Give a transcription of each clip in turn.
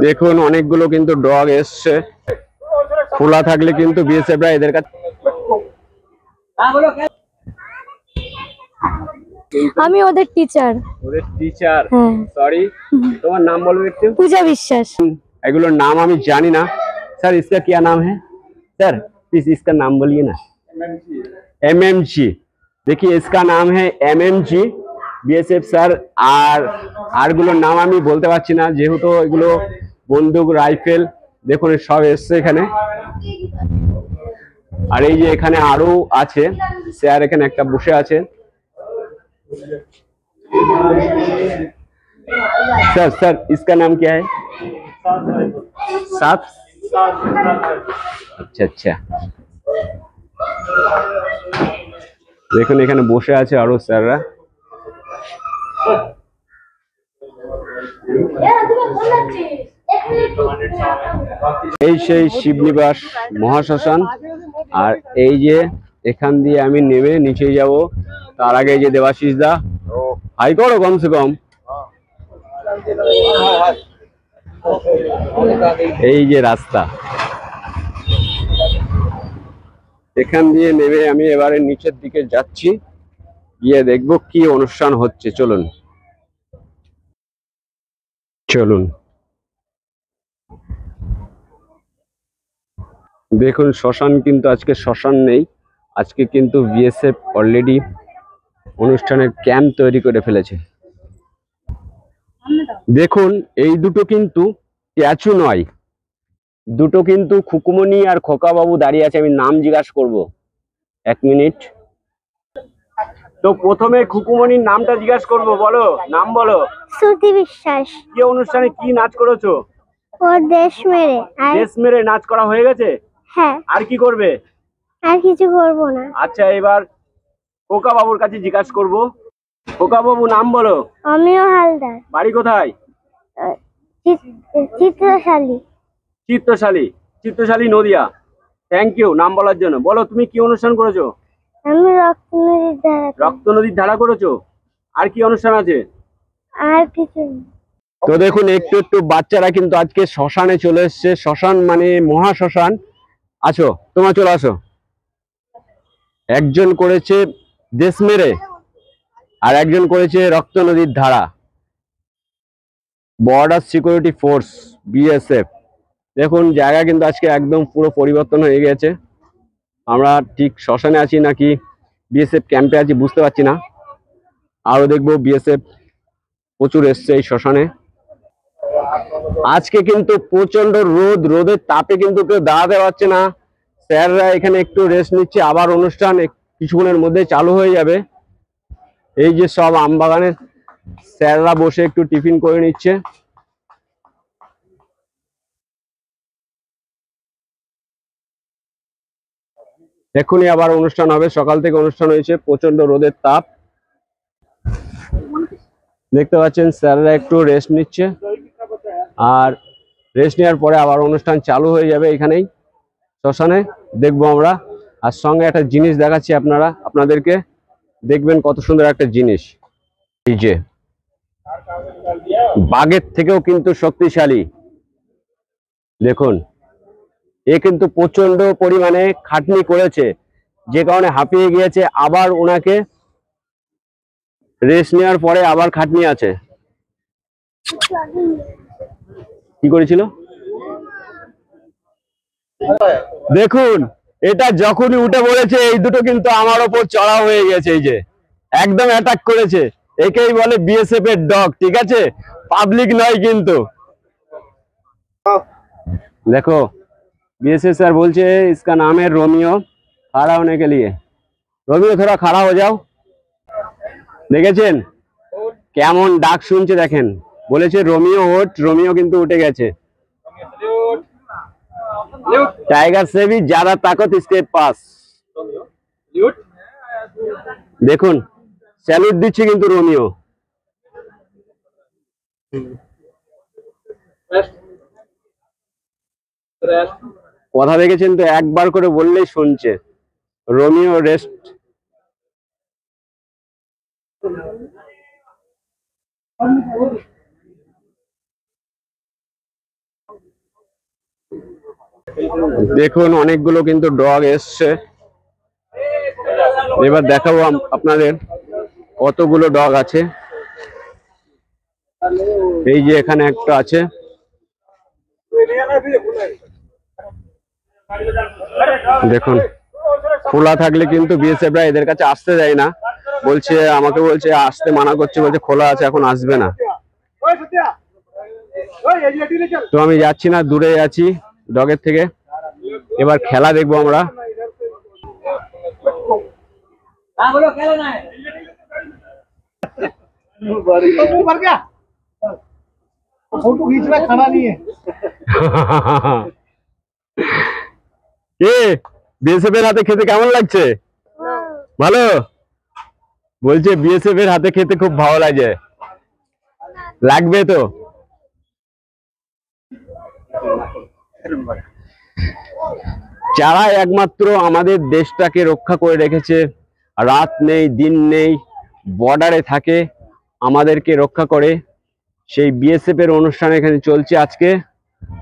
দেখুন অনেকগুলো কিন্তু ডগ এসছে, খোলা থাকলে কিন্তু বিএসএফরা এদের কাছে। আমি ওদের টিচার। ওদের টিচার? সরি, তোমার নাম বলবে একটু? পূজা বিশ্বাস। এগুলোর नाम আমি জানি না। सर इसका क्या नाम है? सर प्लीज इसका नाम बोलिए ना। एमएमजी। देखिए इसका नाम है एमएमजी বিএসএফ স্যার। আর গুলোর নাম আমি বলতে পারছি না, যেহেতু এগুলো বন্দুক রাইফেল দেখুন সব এসছে এখানে। আর এই যে এখানে আরো আছে স্যার, এখানে একটা বসে আছে। सर सर इसका नाम क्या है? सात। अच्छा अच्छा, দেখুন এখানে বসে আছে আরো স্যাররা। এই সেই শিবনিবাস মহাশ্মশান। আর এই যে এখান দিয়ে আমি নেমে নিচে যাব, তার আগে এই যে দেবাশিস দা হাই করো কমসে কম। এই যে রাস্তা, এখান দিয়ে নেমে আমি এবারে নিচের দিকে যাচ্ছি, গিয়ে দেখবো কি অনুষ্ঠান হচ্ছে। চলুন চলুন। দেখুন শ্মশান কিন্তু আজকে শ্মশান নেই, আজকে কিন্তু বিএসএফ অলরেডি অনুষ্ঠানের ক্যাম্প তৈরি করে ফেলেছে। দেখুন এই দুটো কিন্তু স্ট্যাচু নয়, দুটো কিন্তু খুকুমনি আর খোকা বাবু দাঁড়িয়ে আছে। আমি নাম জিজ্ঞাসা করব, এক মিনিট। তো প্রথমে খুকুমনির নামটা জিজ্ঞাসা করব, বলো নাম বলো। শ্রুতি বিশ্বাস। কি অনুষ্ঠানে কি নাচ করেছো? ও দেশ মেরে। দেশ মেরে নাচ করা হয়ে গেছে? হ্যাঁ। আর কি করবে? আর কিছু করব না। আচ্ছা এবার খোকা বাবুর কাছে জিজ্ঞাসা করব। খোকা বাবু নাম বলো। অমিয় হালদার। বাড়ি কোথায়? চিত্রশালী। চিত্রশালী, চিত্রশালী নদিয়া। থ্যাংক ইউ নাম বলার জন্য। বলো তুমি কি অনুষ্ঠান করেছো? আমি রক্ত নদীর ধারা। রক্ত নদীর ধারা করেছো। আর কি অনুষ্ঠান আছে? আর কিছু। তো দেখুন একটু একটু বাচ্চারা কিন্তু আজকে শ্মশানে চলে এসছে। শ্মশান মানে মহা শ্মশান। আসো তোমরা চলে আসো। একজন করেছে দেশ মেরে আর একজন করেছে রক্ত নদীর ধারা। Border security force BSF. দেখুন জায়গা কিন্তু আজকে একদম পুরো পরিবর্তন হয়ে গেছে। আমরা ঠিক শ্মশানে আছি নাকি বিএসএফ ক্যাম্পে আছি বুঝতে পারছি না। আরো দেখবো বিএসএফ প্রচুর এসছে এই শ্মশানে। আজকে কিন্তু প্রচন্ড রোদ, রোদের তাপে কিন্তু কেউ দাঁড়াতে পারছে না। স্যাররা এখানে একটু রেস্ট নিচ্ছে, আবার অনুষ্ঠান কিছুক্ষণের মধ্যে চালু হয়ে যাবে। এই যে সব আমবাগানের স্যাররা বসে একটু টিফিন করে নিচ্ছে। এক্ষুনি আবার অনুষ্ঠান হবে, সকাল থেকে অনুষ্ঠান হয়েছে, প্রচন্ড রোদের তাপ। দেখতে পাচ্ছেন স্যাররা একটু রেস্ট নিচ্ছে, আর রেস্ট নেওয়ার পরে আবার অনুষ্ঠান চালু হয়ে যাবে এখানেই শ্মশানে। দেখবো আমরা, আর সঙ্গে একটা জিনিস দেখাচ্ছি আপনাদেরকে। দেখবেন কত সুন্দর একটা জিনিস। এই যে বাঘের থেকেও কিন্তু শক্তিশালী। দেখুন এ কিন্তু প্রচন্ড পরিমাণে খাটনি করেছে, যে কারণে হাঁপিয়ে গিয়েছে। আবার ওনাকে রেস্ট নেওয়ার পরে আবার খাটনি আছে। কি করেছিল দেখুন, এটা যখনই উঠে পড়েছে এই দুটো কিন্তু আমার ওপর চড়া হয়ে গেছে। এই যে একদম অ্যাটাক করেছে। একেই বলে বিএসএফ এর ডগ, ঠিক আছে, পাবলিক নয় কিন্তু। देखो बीएसएफ सर बोलছে इसका नाम है रोमियो, खड़ा होने के लिए। रोमियो थोड़ा खड़ा हो जाओ। দেখেছেন কেমন ডাক শুনছে, দেখেন বলেছে রোমিও ওঠ, রোমিও কিন্তু উঠে গেছে। टाइगर से भी ज्यादा ताकत इसके पास। দেখুন স্যালুট দিচ্ছে কিন্তু রোমিও। কথা দেখেছেন তো, একবার করে বললেই শুনছে। Romeo rest. দেখুন অনেকগুলো কিন্তু ডগ এসছে। এবার দেখাবো আপনাদের কতগুলো ডগ আছে। এই যে এখানে একটা আছে। দেখুন খোলা থাকলে কিন্তু বিএসএফরা এদের কাছে আসতে যায় না, বলছে, আমাকে বলছে আসতে মানা করছে, বলছে খোলা আছে এখন আসবে না। তো আমি যাচ্ছি না, দূরে আছি ডগের থেকে। এবার খেলা দেখবো আমরা। বিএসএফ এর হাতে খেতে কেমন লাগছে? ভালো বলছে, বিএসএফ এর হাতে খেতে খুব ভালো লাগে। লাগবে তো। যারা একমাত্র আমাদের দেশটাকে রক্ষা করে রেখেছে, রাত নেই দিন নেই, বর্ডারে থাকে, আমাদেরকে রক্ষা করে, সেই বিএসএফ এর অনুষ্ঠান এখানে চলছে। আজকে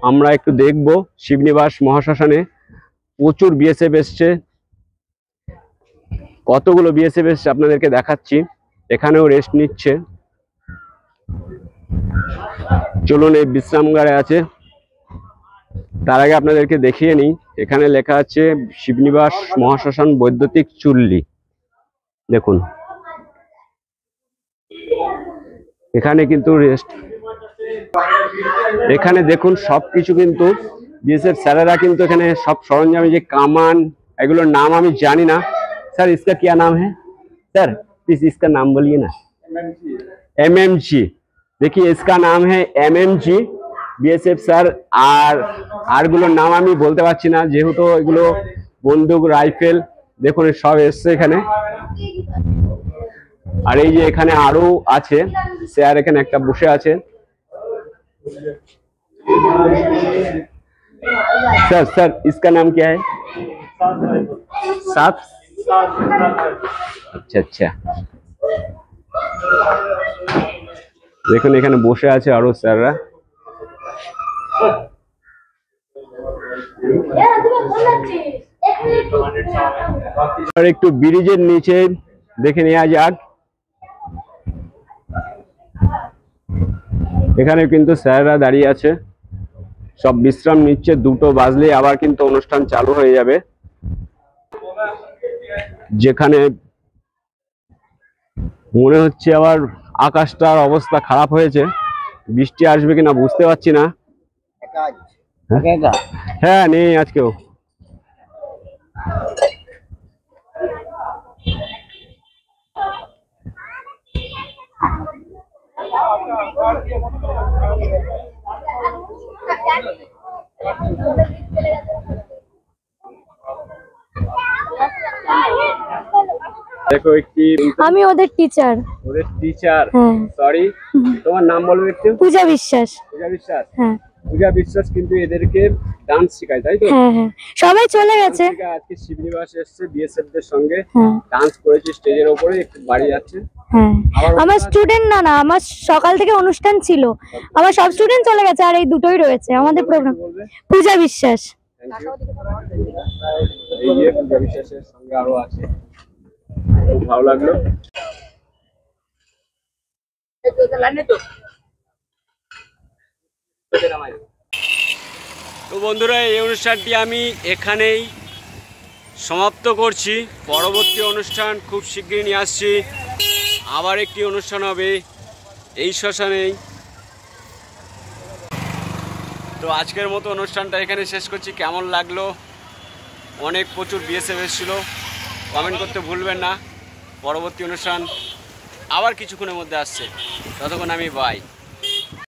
আমরা একটু দেখব শিবনিবাস মহাশ্মশানে প্রচুর বিএসএফ এসছে। কতগুলো বিএসএফ এসছে আপনাদেরকে দেখাচ্ছি। এখানেও রেস্ট নিচ্ছে। চলুন, এই বিশ্রামগারে আছে। তার আগে আপনাদেরকে দেখিয়ে নিই, এখানে লেখা আছে শিবনিবাস মহাশ্মশান বৈদ্যুতিক চুল্লি। দেখুন এখানে কিন্তু রেস্ট, এখানে দেখুন সবকিছু কিন্তু বিএসএফ স্যারেরা কিন্তু এখানে সব সরঞ্জাম, যে কামান, এগুলোর নাম আমি জানি না। স্যার इसका क्या नाम है? सर प्लीज इसका नाम बोलिए ना। एमएमजी। देखिए इसका नाम है एमएमजी। বিএসএফ স্যার আর গুলোর নাম আমি বলতে পারছি না, যেহেতু এগুলো বন্দুক রাইফেল। দেখুন সব এসছে এখানে। আর এই যে এখানে আরো আছে স্যার, এখানে একটা বসে আছে। सर सर इसका नाम क्या है? सात। अच्छा अच्छा, দেখুন এখানে বসে আছে আরো স্যাররা। আর একটু ব্রিজের নিচে দেখে নেওয়া যাক। এখানে কিন্তু স্যাররা দাঁড়িয়ে আছে, সব বিশ্রাম নিচ্ছে। 2টো বাজলে আবার কিন্তু অনুষ্ঠান চালু হয়ে যাবে। যেখানে মনে হচ্ছে আবার আকাশটার অবস্থা খারাপ হয়েছে, বৃষ্টি আসবে কিনা বুঝতে পারছি না। হ্যাঁ নেই আজকেও। দেখো একটি, আমি ওদের টিচার। ওদের টিচার? হ্যাঁ। সরি, তোমার নাম বলবে একটু? পূজা বিশ্বাস। পূজা বিশ্বাস? হ্যাঁ। পূজা বিশ্বাস কিন্তু এদেরকে ডান্স শেখায়, তাই তো? হ্যাঁ হ্যাঁ, সবাই চলে গেছে। আজকে শিবনিবাস এসেছে বিএসএফ দের সঙ্গে ডান্স করেছে স্টেজের উপরে, একটু বাড়ি যাচ্ছে। হ্যাঁ, আমার স্টুডেন্ট না, আমার সকাল থেকে অনুষ্ঠান ছিল, আমার সব স্টুডেন্ট চলে গেছে, আর এই দুটোই রয়েছে আমাদের প্রোগ্রাম। পূজা বিশ্বাস। এই যে পূজা বিশ্বাসের সঙ্গে আরো আছে, খুব ভালো লাগলো। তো বন্ধুরা, এই অনুষ্ঠানটি আমি এখানেই সমাপ্ত করছি। পরবর্তী অনুষ্ঠান খুব শীঘ্রই নিয়ে আসছি। আবার একটি অনুষ্ঠান হবে এই শ্মশানেই। তো আজকের মতো অনুষ্ঠানটা এখানে শেষ করছি। কেমন লাগলো? প্রচুর বিএসএফ এসেছিল। কমেন্ট করতে ভুলবেন না। পরবর্তী অনুষ্ঠান আবার কিছুক্ষণের মধ্যে আসছে। ততক্ষণ আমি বাই।